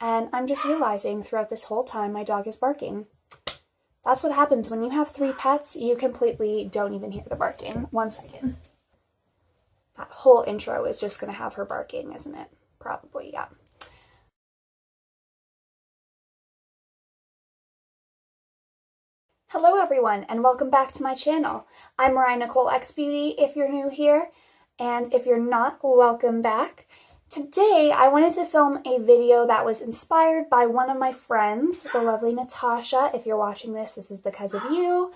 and I'm just realizing throughout this whole time my dog is barking. That's what happens when you have 3 pets. You completely don't even hear the barking. One second. That whole intro is just going to have her barking, isn't it? Probably, yeah. Hello everyone, and welcome back to my channel. I'm Mariah Nicole X Beauty if you're new here, and if you're not, welcome back. Today I wanted to film a video that was inspired by one of my friends, the lovely Natasha. If you're watching this, this is because of you.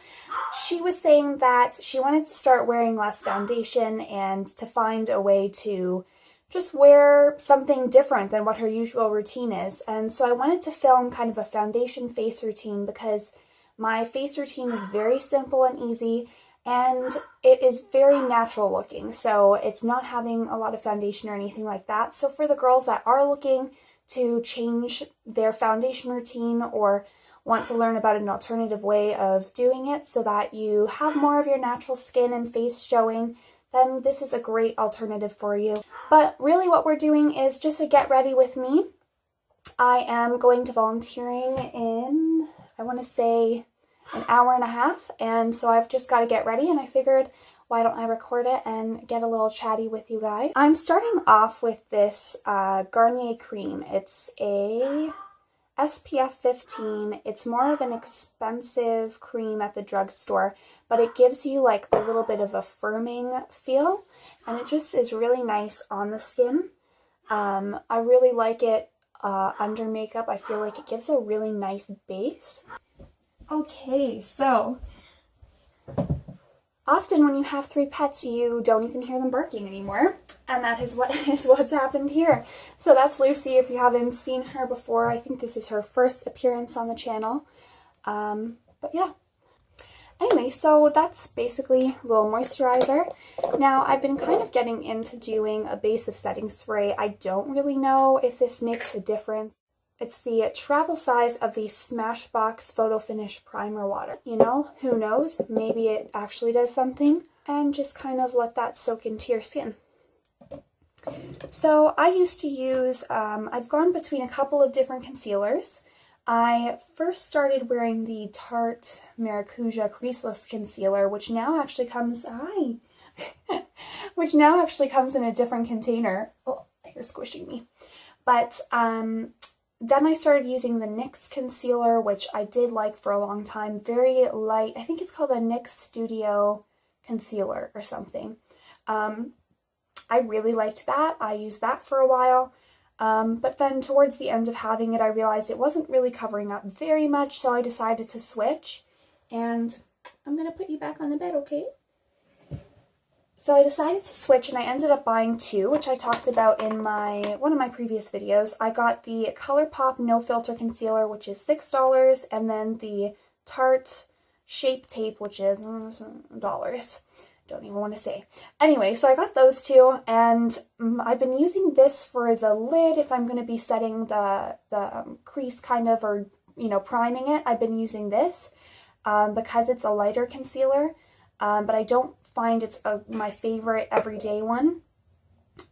She was saying that she wanted to start wearing less foundation and to find a way to just wear something different than what her usual routine is. And so I wanted to film kind of a foundation face routine because my face routine is very simple and easy, and it is very natural looking, so it's not having a lot of foundation or anything like that. So for the girls that are looking to change their foundation routine or want to learn about an alternative way of doing it so that you have more of your natural skin and face showing, then this is a great alternative for you. But really what we're doing is just a get ready with me. I am going to volunteering in, I want to say, an hour and a half, and so I've just got to get ready, and I figured why don't I record it and get a little chatty with you guys. I'm starting off with this Garnier cream. It's a SPF 15. It's more of an expensive cream at the drugstore, but it gives you like a little bit of a firming feel, and it just is really nice on the skin. I really like it under makeup. I feel like it gives a really nice base. Okay, so often when you have 3 pets, you don't even hear them barking anymore, and that is what's happened here. So that's Lucy. If you haven't seen her before, I think this is her first appearance on the channel. But yeah. Anyway, so that's basically a little moisturizer. Now, I've been kind of getting into doing a base of setting spray. I don't really know if this makes a difference. It's the travel size of the Smashbox Photo Finish Primer Water. You know, who knows? Maybe it actually does something. And just kind of let that soak into your skin. So I used to use, I've gone between a couple of different concealers. I first started wearing the Tarte Maracuja Creaseless Concealer, which now actually comes, which now actually comes in a different container. Oh, you're squishing me. But, then I started using the NYX concealer, which I did like for a long time. Very light. I think it's called the NYX Studio Concealer or something. I really liked that. I used that for a while. But then towards the end of having it, I realized it wasn't really covering up very much, so I decided to switch. And I'm going to put you back on the bed, okay? So I decided to switch, and I ended up buying 2, which I talked about in one of my previous videos. I got the ColourPop No Filter Concealer, which is $6, and then the Tarte Shape Tape, which is $. Don't even want to say. Anyway, so I got those 2, and I've been using this for the lid if I'm going to be setting the crease kind of, or, you know, priming it. I've been using this because it's a lighter concealer, but I don't find it's my favorite everyday one,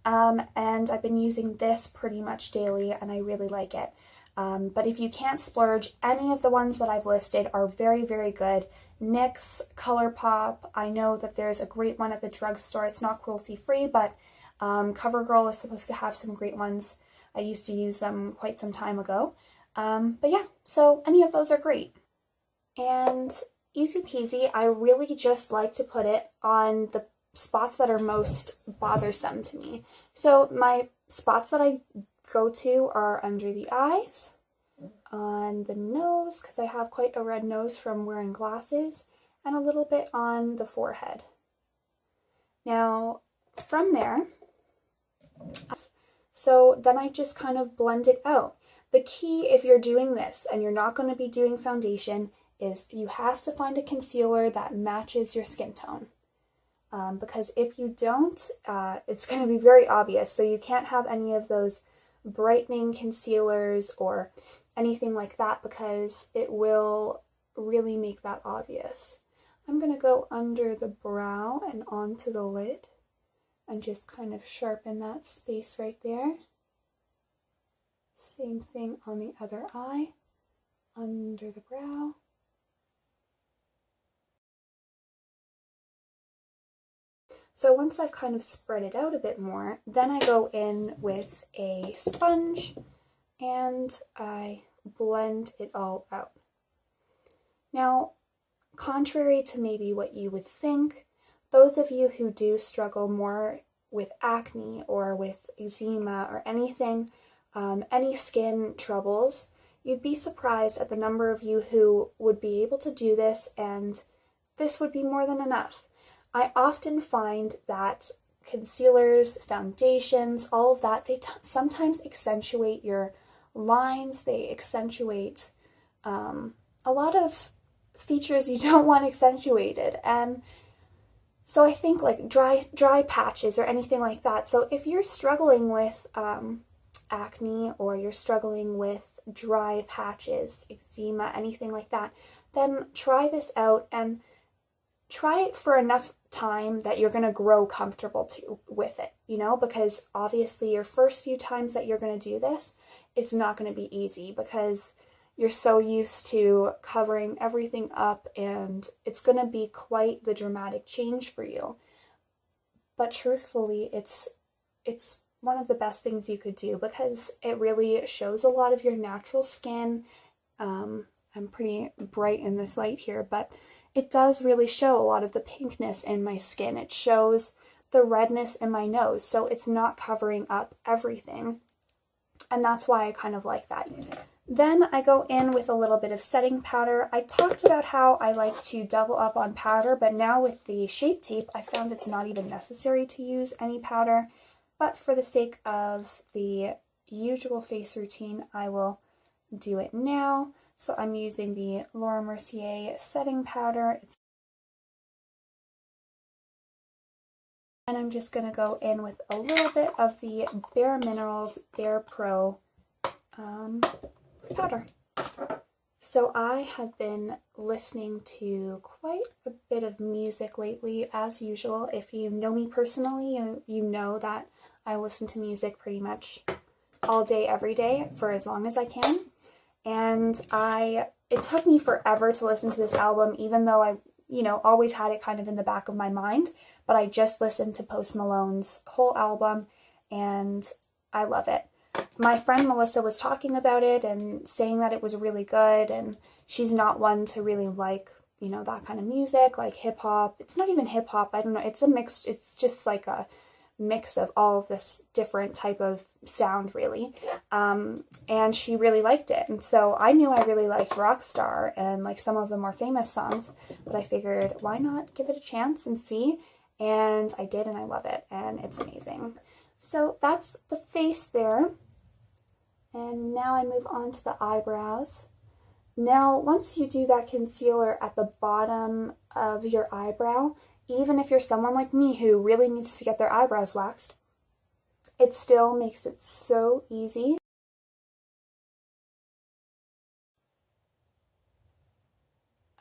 and I've been using this pretty much daily, and I really like it. But if you can't splurge, any of the ones that I've listed are very, very good. NYX, ColourPop, I know that there's a great one at the drugstore. It's not cruelty-free, but CoverGirl is supposed to have some great ones. I used to use them quite some time ago. But yeah, so any of those are great. And easy peasy, I really just like to put it on the spots that are most bothersome to me. So my spots that I go to are under the eyes, on the nose, because I have quite a red nose from wearing glasses, and a little bit on the forehead. Now, from there, so then I just kind of blend it out. The key, if you're doing this and you're not going to be doing foundation, is you have to find a concealer that matches your skin tone. Because if you don't, it's going to be very obvious. So you can't have any of those brightening concealers or anything like that, because it will really make that obvious. I'm going to go under the brow and onto the lid and just kind of sharpen that space right there. Same thing on the other eye, under the brow. So once I've kind of spread it out a bit more, then I go in with a sponge and I blend it all out. Now, contrary to maybe what you would think, those of you who do struggle more with acne or with eczema or anything, any skin troubles, you'd be surprised at the number of you who would be able to do this, and this would be more than enough. I often find that concealers, foundations, all of that, they sometimes accentuate your lines, they accentuate a lot of features you don't want accentuated. And so I think like dry patches or anything like that. So if you're struggling with acne, or you're struggling with dry patches, eczema, anything like that, then try this out and try it for enough time that you're going to grow comfortable with it, you know, because obviously your first few times that you're going to do this, it's not going to be easy because you're so used to covering everything up, and it's going to be quite the dramatic change for you. But truthfully, it's one of the best things you could do because it really shows a lot of your natural skin. I'm pretty bright in this light here, but it does really show a lot of the pinkness in my skin. It shows the redness in my nose, so it's not covering up everything. And that's why I kind of like that. Then I go in with a little bit of setting powder. I talked about how I like to double up on powder, but now with the Shape Tape, I found it's not even necessary to use any powder. But for the sake of the usual face routine, I will do it now. So I'm using the Laura Mercier setting powder. And I'm just going to go in with a little bit of the Bare Minerals Bare Pro powder. So I have been listening to quite a bit of music lately, as usual. If you know me personally, you know that I listen to music pretty much all day, every day, for as long as I can. And it took me forever to listen to this album, even though I, always had it kind of in the back of my mind. But I just listened to Post Malone's whole album, and I love it. My friend Melissa was talking about it and saying that it was really good, and she's not one to really like, that kind of music, like hip-hop. It's not even hip-hop, I don't know, it's a mix, it's just like a mix of all of this different type of sound, really. And she really liked it, and so I knew I really liked Rockstar and like some of the more famous songs, but I figured, why not give it a chance and see? And I did, and I love it, and it's amazing. So that's the face there. And now I move on to the eyebrows. Now, once you do that concealer at the bottom of your eyebrow, even if you're someone like me who really needs to get their eyebrows waxed, it still makes it so easy.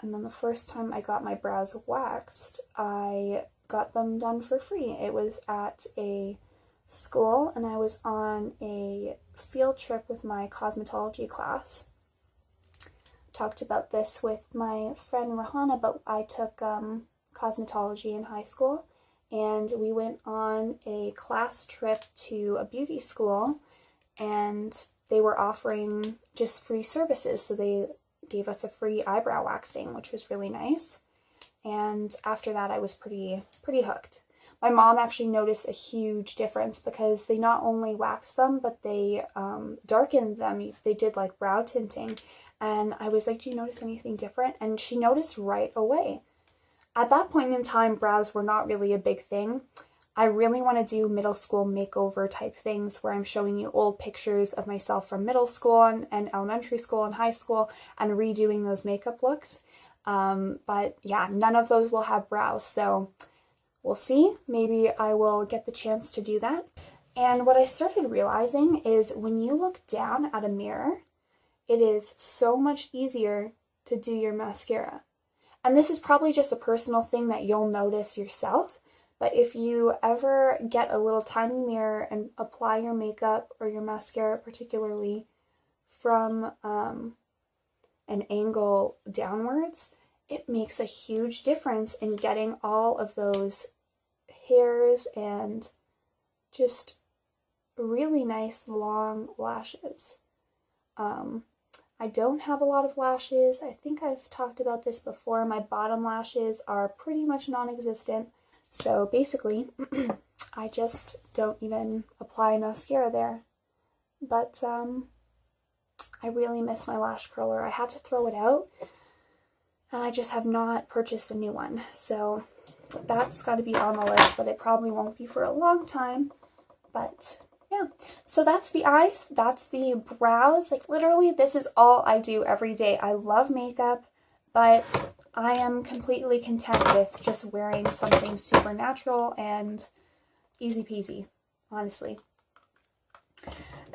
And then the first time I got my brows waxed, I got them done for free. It was at a school, and I was on a field trip with my cosmetology class. Talked about this with my friend Rahana, but I took cosmetology in high school, and we went on a class trip to a beauty school, and they were offering just free services, so they gave us a free eyebrow waxing, which was really nice. And after that, I was pretty hooked. My mom actually noticed a huge difference because they not only waxed them, but they darkened them. They did like brow tinting. And I was like, do you notice anything different? And she noticed right away. At that point in time, brows were not really a big thing. I really want to do middle school makeover type things where I'm showing you old pictures of myself from middle school and elementary school and high school and redoing those makeup looks. But yeah, none of those will have brows. So we'll see. Maybe I will get the chance to do that. And what I started realizing is when you look down at a mirror, it is so much easier to do your mascara. And this is probably just a personal thing that you'll notice yourself. But if you ever get a little tiny mirror and apply your makeup or your mascara particularly from an angle downwards, it makes a huge difference in getting all of those hairs and just really nice long lashes. I don't have a lot of lashes. I think I've talked about this before. My bottom lashes are pretty much non-existent. So basically, I just don't even apply mascara there. But I really miss my lash curler. I had to throw it out, and I just have not purchased a new one. So that's got to be on the list, but it probably won't be for a long time. But yeah, so that's the eyes, that's the brows. Like literally, this is all I do every day. I love makeup, but I am completely content with just wearing something super natural and easy peasy, honestly.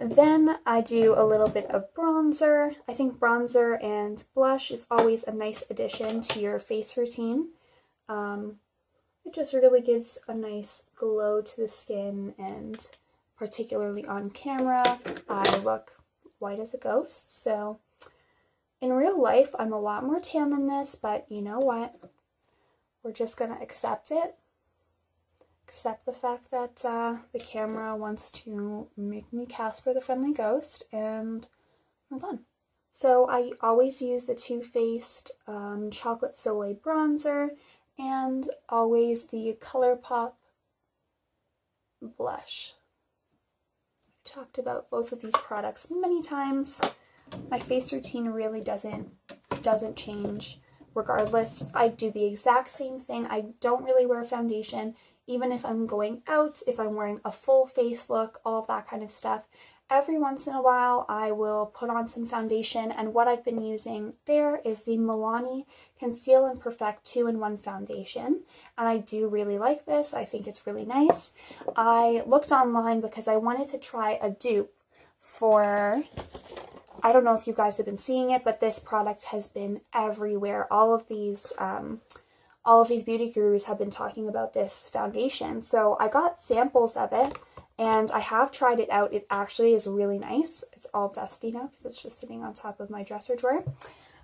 Then I do a little bit of bronzer. I think bronzer and blush is always a nice addition to your face routine. It just really gives a nice glow to the skin, and particularly on camera, I look white as a ghost. So in real life, I'm a lot more tan than this, but you know what? We're just going to accept it. Accept the fact that the camera wants to make me Casper the Friendly Ghost, and move on. So I always use the Too Faced Chocolate Soleil bronzer, and always the ColourPop blush. I've talked about both of these products many times. My face routine really doesn't change regardless. I do the exact same thing. I don't really wear foundation, even if I'm going out, if I'm wearing a full face look, all of that kind of stuff. Every once in a while, I will put on some foundation, and what I've been using there is the Milani Conceal and Perfect 2-in-1 foundation, and I do really like this. I think it's really nice. I looked online because I wanted to try a dupe for, I don't know if you guys have been seeing it, but this product has been everywhere. All of these beauty gurus have been talking about this foundation, so I got samples of it. And I have tried it out. It actually is really nice. It's all dusty now because it's just sitting on top of my dresser drawer.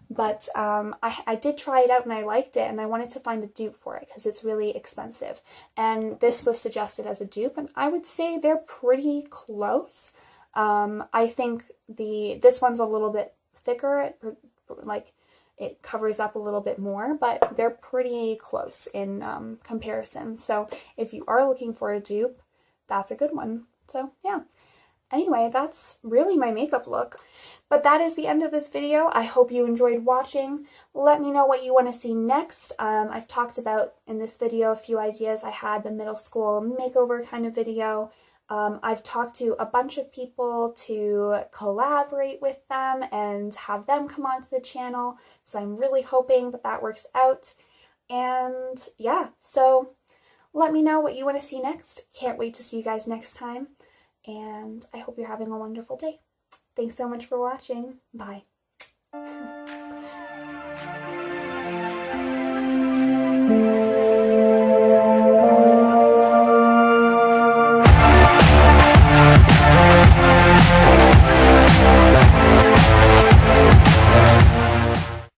But I did try it out and I liked it, and I wanted to find a dupe for it because it's really expensive. And this was suggested as a dupe, and I would say they're pretty close. I think this one's a little bit thicker, like it covers up a little bit more, but they're pretty close in comparison. So if you are looking for a dupe, that's a good one. So yeah. Anyway, that's really my makeup look. But that is the end of this video. I hope you enjoyed watching. Let me know what you want to see next. I've talked about in this video a few ideas. I had the middle school makeover kind of video. I've talked to a bunch of people to collaborate with them and have them come onto the channel. So I'm really hoping that that works out. And yeah, so let me know what you want to see next. Can't wait to see you guys next time. And I hope you're having a wonderful day. Thanks so much for watching. Bye.